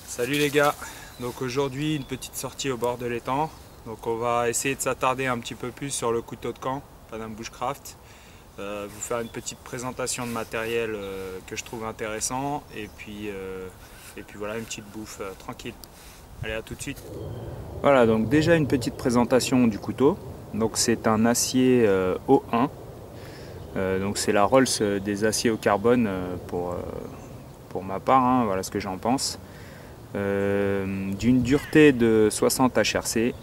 Salut les gars, donc aujourd'hui une petite sortie au bord de l'étang. Donc on va essayer de s'attarder un petit peu plus sur le couteau de camp Panam Bushcraft, vous faire une petite présentation de matériel que je trouve intéressant et puis voilà, une petite bouffe tranquille. Allez, à tout de suite. Voilà, donc déjà une petite présentation du couteau. Donc c'est un acier O1, donc c'est la Rolls des aciers au carbone pour ma part, hein, voilà ce que j'en pense. D'une dureté de 60 HRC.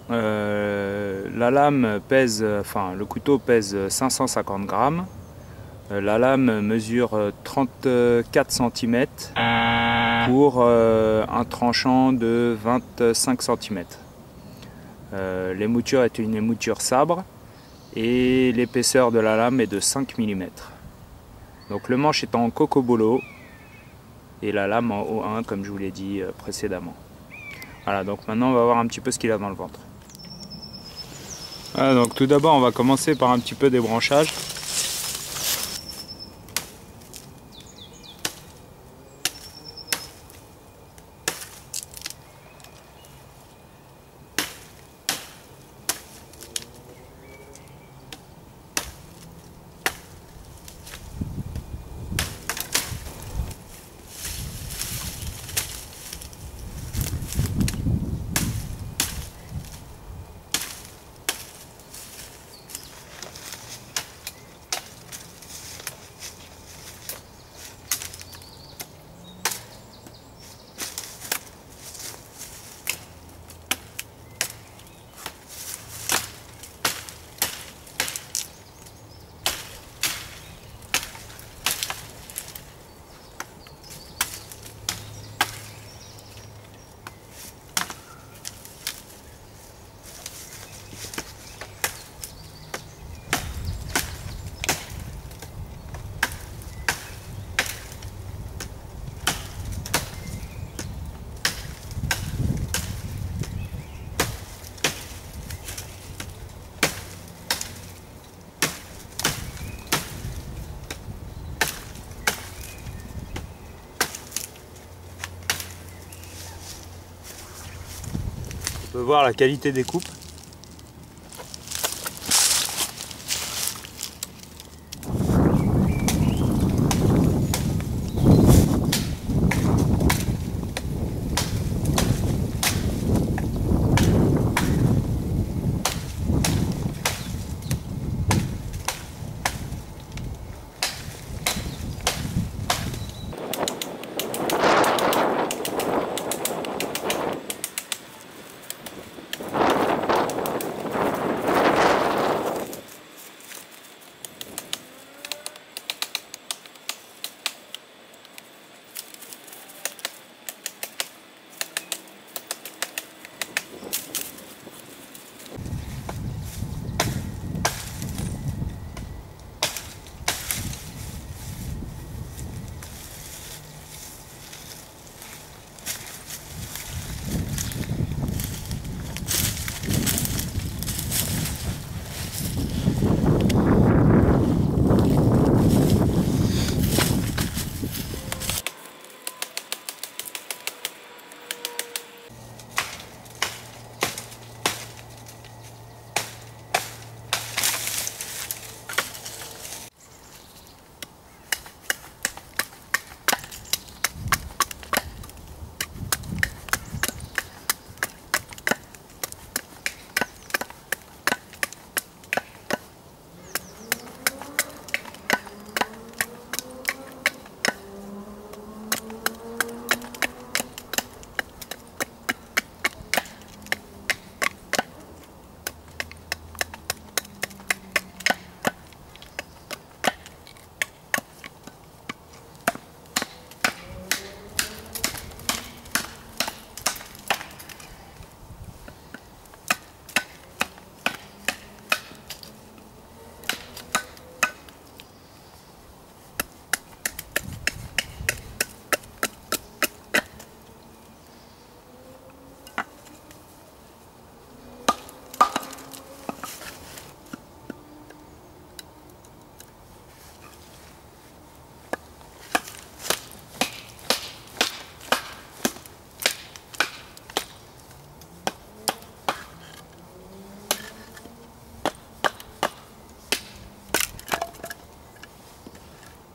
La lame pèse, enfin le couteau pèse 550 grammes. La lame mesure 34 cm pour un tranchant de 25 cm. L'émouture est une émouture sabre et l'épaisseur de la lame est de 5 mm. Donc le manche est en cocobolo et la lame en O1 comme je vous l'ai dit précédemment. Voilà, donc maintenant on va voir un petit peu ce qu'il a dans le ventre. Voilà, donc tout d'abord on va commencer par un petit peu débranchage. On peut voir la qualité des coupes.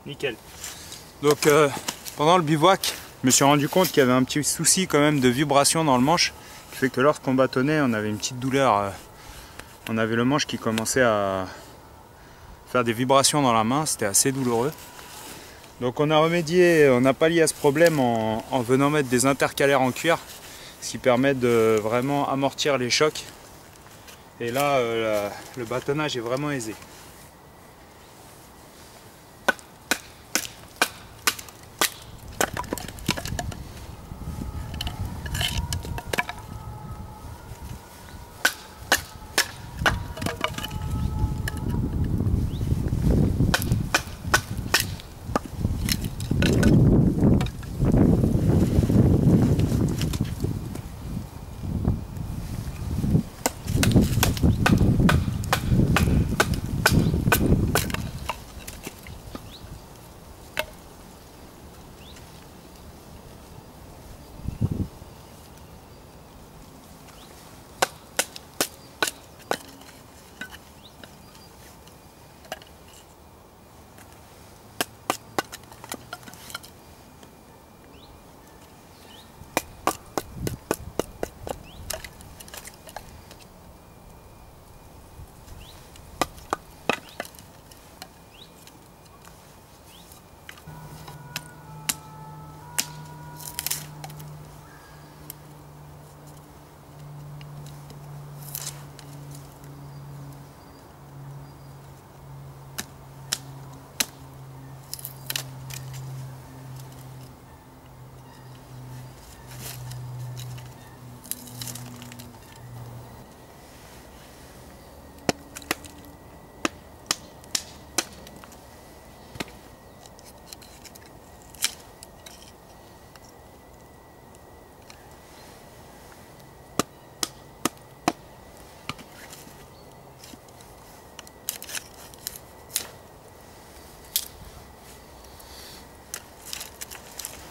Nickel. Donc pendant le bivouac, je me suis rendu compte qu'il y avait un petit souci quand même de vibration dans le manche, qui fait que lorsqu'on bâtonnait, on avait une petite douleur. On avait le manche qui commençait à faire des vibrations dans la main, c'était assez douloureux. Donc on a remédié, on a pallié à ce problème en venant mettre des intercalaires en cuir, ce qui permet de vraiment amortir les chocs. Et là, le bâtonnage est vraiment aisé.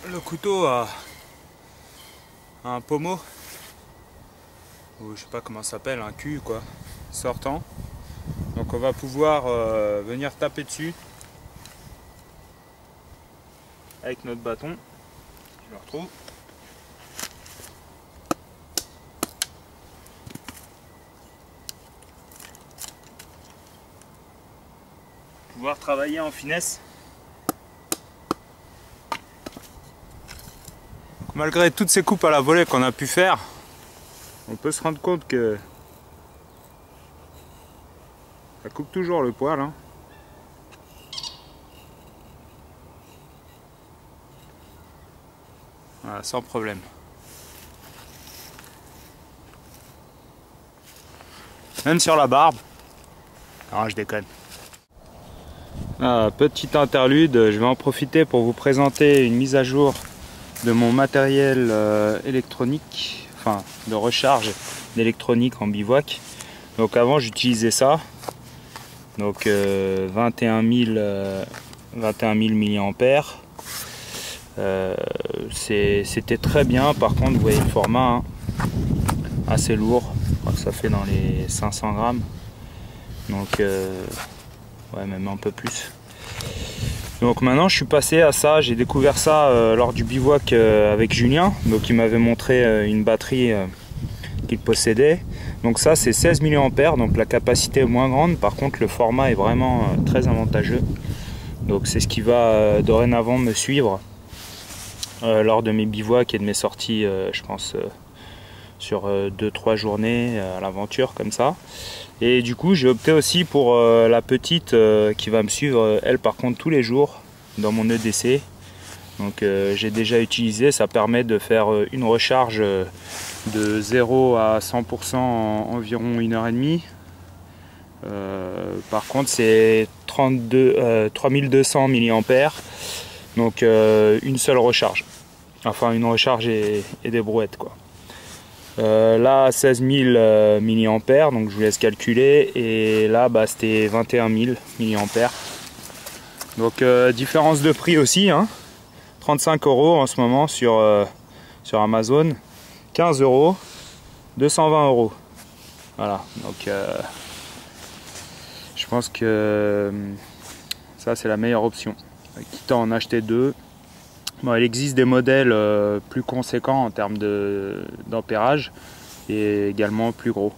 Le couteau a un pommeau, ou je sais pas comment ça s'appelle, un cul quoi, sortant. Donc on va pouvoir venir taper dessus avec notre bâton. Je le retrouve. Pouvoir travailler en finesse. Malgré toutes ces coupes à la volée qu'on a pu faire, on peut se rendre compte que ça coupe toujours le poil. Hein. Voilà, sans problème. Même sur la barbe. Non, je déconne. Ah, petit interlude, je vais en profiter pour vous présenter une mise à jour de mon matériel électronique, enfin de recharge d'électronique en bivouac. Donc avant j'utilisais ça, donc 21 000 milliampères. C'était très bien. Par contre vous voyez le format, hein, assez lourd, ça fait dans les 500 grammes, donc ouais, même un peu plus. Donc maintenant je suis passé à ça, j'ai découvert ça lors du bivouac avec Julien, donc il m'avait montré une batterie qu'il possédait. Donc ça c'est 16 milliampères, donc la capacité est moins grande, par contre le format est vraiment très avantageux. Donc c'est ce qui va dorénavant me suivre lors de mes bivouacs et de mes sorties, je pense sur 2-3 journées à l'aventure comme ça. Et du coup j'ai opté aussi pour la petite qui va me suivre elle par contre tous les jours dans mon EDC. Donc j'ai déjà utilisé, ça permet de faire une recharge de 0 à 100% en environ 1h30. Par contre c'est 3200 milliampères, donc une seule recharge, enfin une recharge et des brouettes quoi. Là 16 000 milliampères, donc je vous laisse calculer, et là bah, c'était 21 000 milliampères. Donc différence de prix aussi, hein. 35 € en ce moment sur Amazon, 15 €, 220 €. Voilà, donc je pense que ça c'est la meilleure option. quitte à en acheter deux. Bon, il existe des modèles plus conséquents en termes d'ampérage et également plus gros.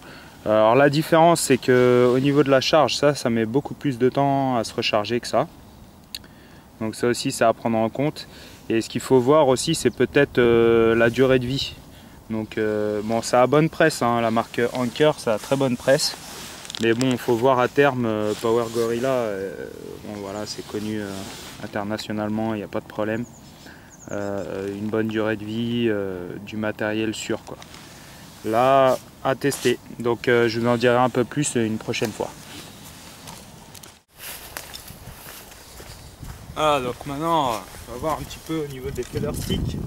Alors la différence, c'est que au niveau de la charge, ça met beaucoup plus de temps à se recharger que ça. Donc ça aussi, c'est à prendre en compte. Et ce qu'il faut voir aussi, c'est peut-être la durée de vie. Donc bon, ça a bonne presse, hein, la marque Anker, ça a très bonne presse. Mais bon, il faut voir à terme, Power Gorilla, bon voilà, c'est connu internationalement, il n'y a pas de problème. Une bonne durée de vie, du matériel sûr quoi. Là, à tester. Donc je vous en dirai un peu plus une prochaine fois. Ah, donc maintenant, on va voir un petit peu au niveau des feather sticks.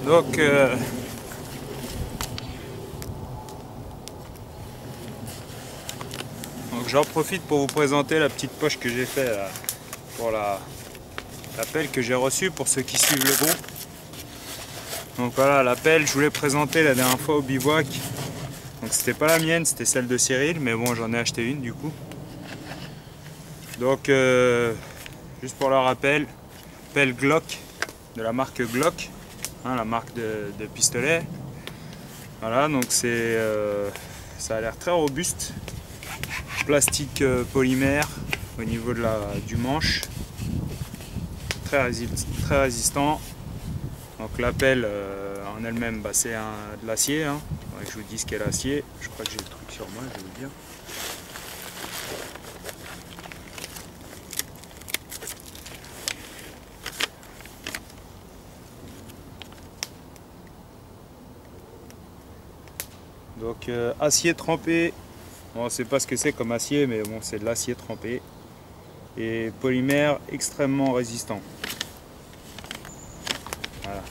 Donc j'en profite pour vous présenter la petite poche que j'ai fait pour la pelle que j'ai reçue pour ceux qui suivent le groupe. Donc voilà, la pelle, je vous l'ai présentée la dernière fois au bivouac. Donc c'était pas la mienne, c'était celle de Cyril, mais bon, j'en ai acheté une du coup. Donc juste pour le rappel, pelle Glock de la marque Glock, hein, la marque de pistolet. Voilà, donc c'est ça a l'air très robuste. Plastique polymère au niveau du manche, très résistant. Donc la pelle en elle-même, bah, c'est de l'acier, hein. Je vous dis ce qu'est l'acier, je crois que j'ai le truc sur moi, je vais vous dire. Donc acier trempé, bon, on ne sait pas ce que c'est comme acier, mais bon, c'est de l'acier trempé. Et polymère extrêmement résistant. Voilà.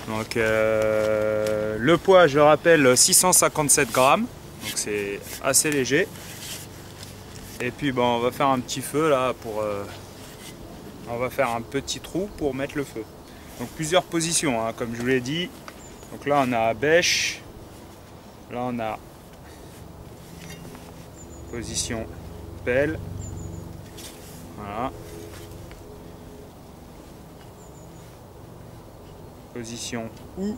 Donc le poids, je rappelle, 657 grammes, donc c'est assez léger. Et puis bon, on va faire un petit feu là pour... on va faire un petit trou pour mettre le feu. Donc plusieurs positions, hein, comme je vous l'ai dit. Donc là on a bêche, là on a position pelle, voilà. Position ou.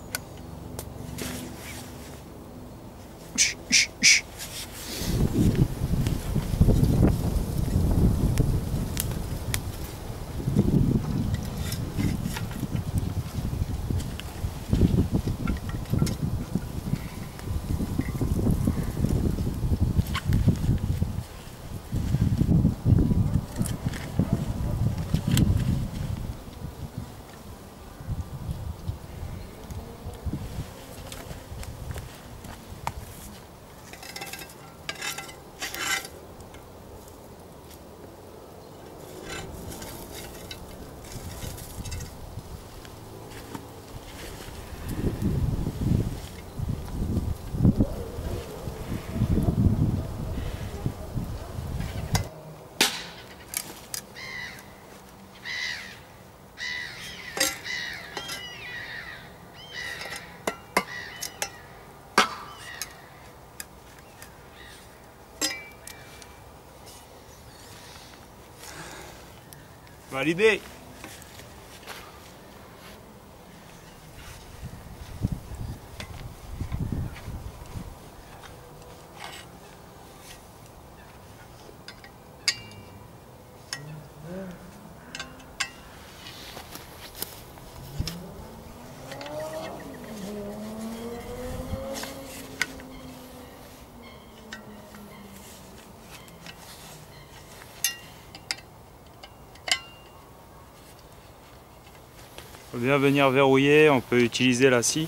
Validé. Faut bien venir verrouiller, on peut utiliser la scie.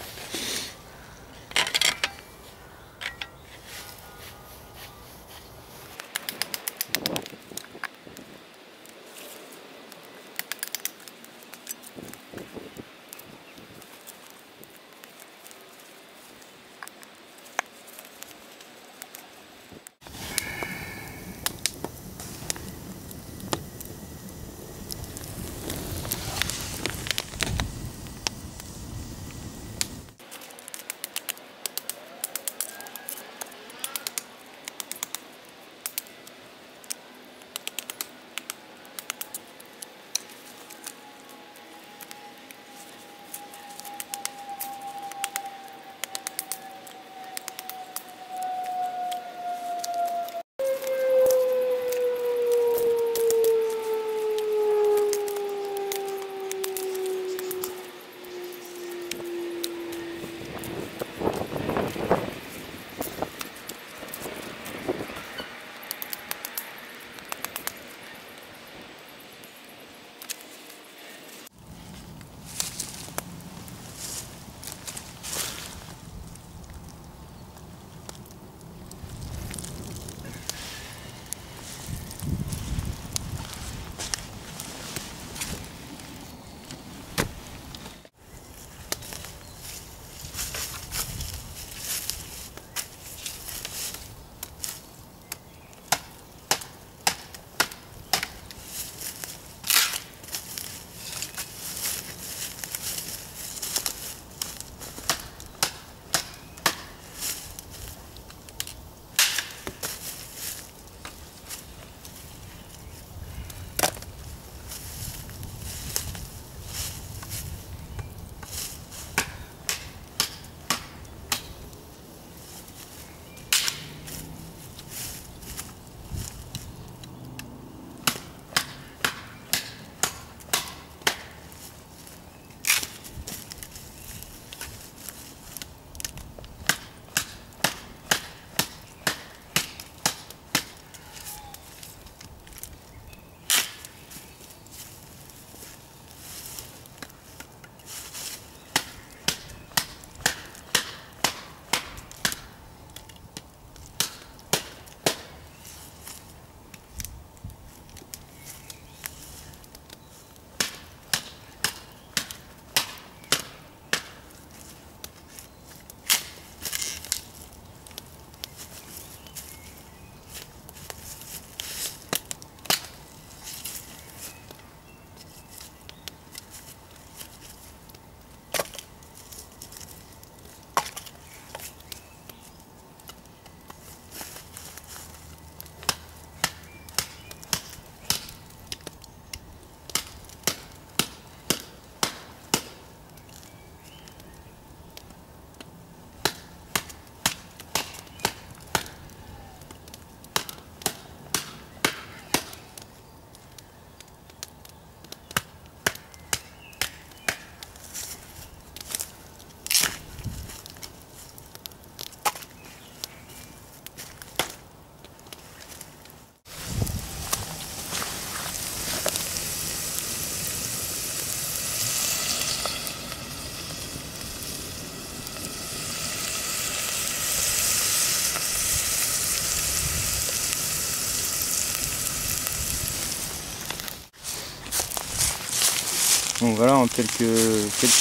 Donc voilà, en quelques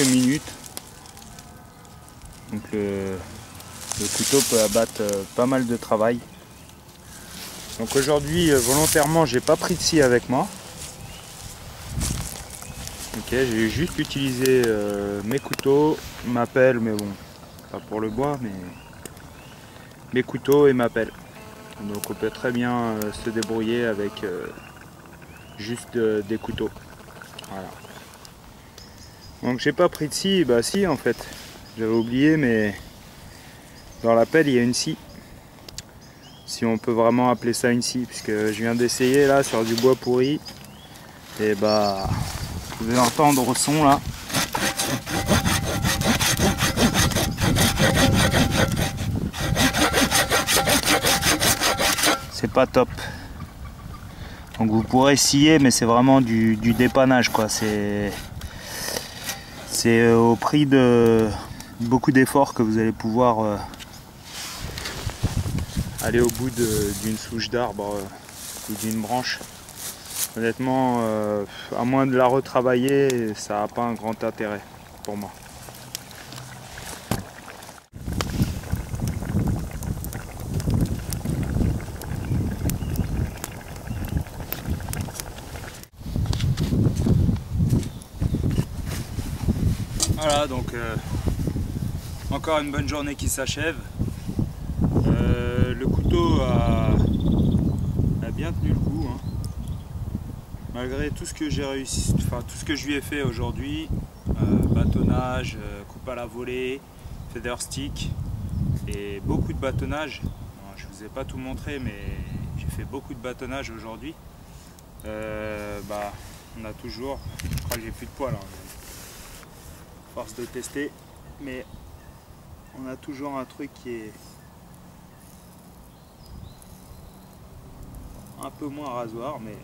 minutes. Donc le couteau peut abattre pas mal de travail. Donc aujourd'hui, volontairement, j'ai pas pris de scie avec moi. Ok, j'ai juste utilisé mes couteaux, ma pelle, mais bon, pas pour le bois, mais mes couteaux et ma pelle. Donc on peut très bien se débrouiller avec juste des couteaux. Voilà. Donc j'ai pas pris de scie, bah si en fait, j'avais oublié, mais dans la pelle il y a une scie. Si on peut vraiment appeler ça une scie, puisque je viens d'essayer là sur du bois pourri. Et bah vous pouvez entendre au son là. C'est pas top. Donc vous pourrez scier, mais c'est vraiment du dépannage quoi. C'est au prix de beaucoup d'efforts que vous allez pouvoir aller au bout d'une souche d'arbre ou d'une branche. Honnêtement, à moins de la retravailler, ça n'a pas un grand intérêt pour moi. Voilà, donc encore une bonne journée qui s'achève. Le couteau a bien tenu le coup, hein. Malgré tout ce que j'ai réussi, enfin tout ce que je lui ai fait aujourd'hui, bâtonnage, coupe à la volée, feather stick et beaucoup de bâtonnage. Bon, je vous ai pas tout montré, mais j'ai fait beaucoup de bâtonnage aujourd'hui. Bah, on a toujours, je crois que j'ai plus de poils, hein, force de tester, mais on a toujours un truc qui est un peu moins rasoir, mais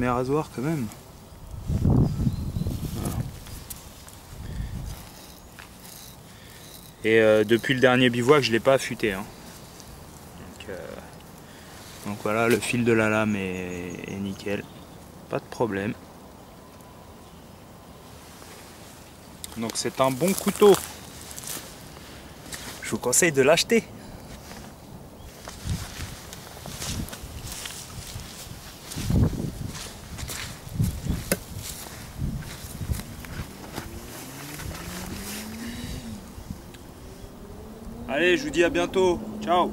rasoir quand même. Voilà. Et depuis le dernier bivouac, je l'ai pas affûté, hein. Donc voilà, le fil de la lame est nickel, pas de problème. Donc c'est un bon couteau. Je vous conseille de l'acheter. Allez, je vous dis à bientôt. Ciao.